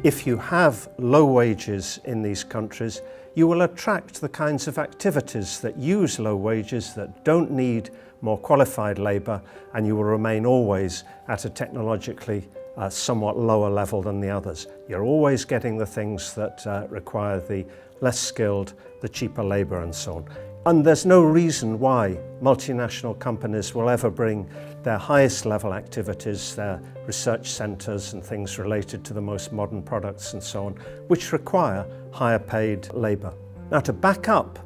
If you have low wages in these countries, you will attract the kinds of activities that use low wages, that don't need more qualified labour, and you will remain always at a technologically somewhat lower level than the others. You're always getting the things that require the less skilled, the cheaper labour and so on. And there's no reason why multinational companies will ever bring their highest level activities, their research centres and things related to the most modern products and so on, which require higher paid labour. Now, to back up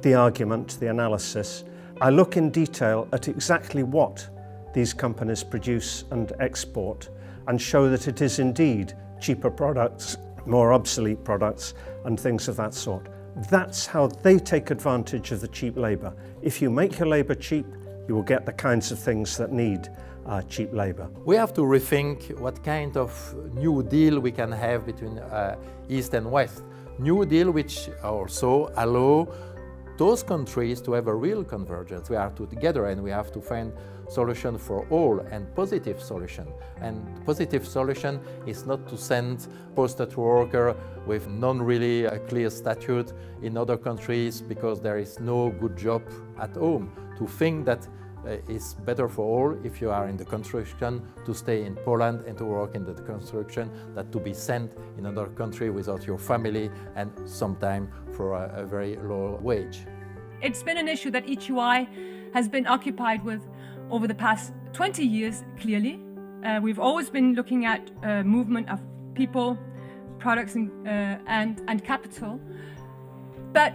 the argument, the analysis, I look in detail at exactly what these companies produce and export and show that it is indeed cheaper products, more obsolete products and things of that sort. That's how they take advantage of the cheap labour. If you make your labour cheap, you will get the kinds of things that need cheap labour. We have to rethink what kind of new deal we can have between East and West. New deal which also allow those countries to have a real convergence. We are together and we have to find solution for all and positive solution. And positive solution is not to send posted worker with non-really clear statute in other countries because there is no good job at home. To think that it's better for all if you are in the construction to stay in Poland and to work in the construction than to be sent in another country without your family and sometimes for a very low wage. It's been an issue that ETUI has been occupied with over the past 20 years, clearly. We've always been looking at movement of people, products and capital. But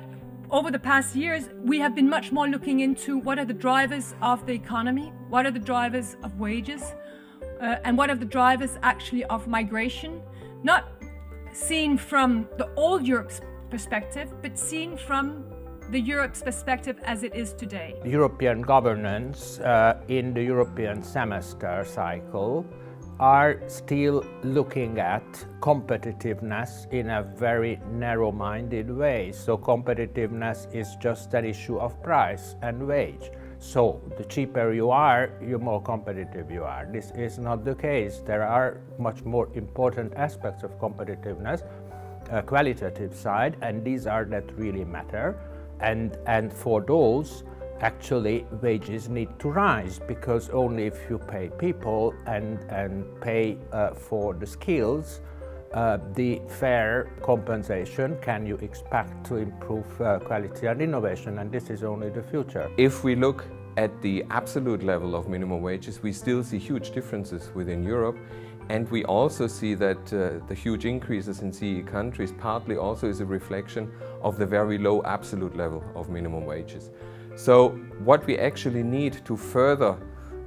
over the past years, we have been much more looking into what are the drivers of the economy, what are the drivers of wages, and what are the drivers actually of migration, not seen from the old Europe's perspective, but seen from the Europe's perspective as it is today. European governance in the European semester cycle are still looking at competitiveness in a very narrow-minded way. So competitiveness is just an issue of price and wage. So the cheaper you are, the more competitive you are. This is not the case. There are much more important aspects of competitiveness, qualitative side, and these are that really matter. And for those, actually wages need to rise, because only if you pay people and pay for the skills, the fair compensation can you expect to improve quality and innovation, and this is only the future. If we look at the absolute level of minimum wages, we still see huge differences within Europe. And we also see that the huge increases in CE countries partly also is a reflection of the very low absolute level of minimum wages. So what we actually need to further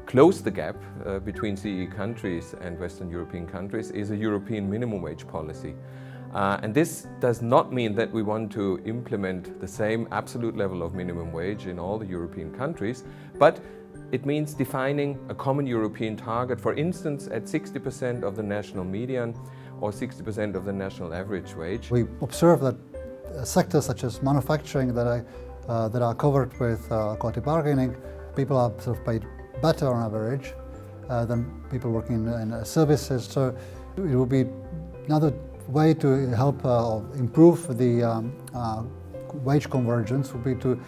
close the gap between CE countries and Western European countries is a European minimum wage policy. And this does not mean that we want to implement the same absolute level of minimum wage in all the European countries, but it means defining a common European target, for instance, at 60% of the national median or 60% of the national average wage. We observe that sectors such as manufacturing that are covered with collective bargaining, people are sort of paid better on average than people working in services. So it will be another way to help improve the wage convergence would be to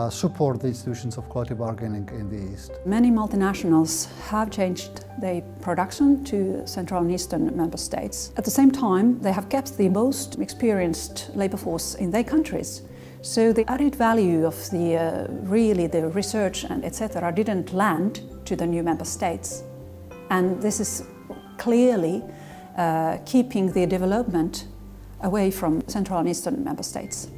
support the institutions of collective bargaining in the East. Many multinationals have changed their production to Central and Eastern member states. At the same time, they have kept the most experienced labor force in their countries. So the added value of the research and etc. didn't land to the new member states. And this is clearly keeping the development away from Central and Eastern member states.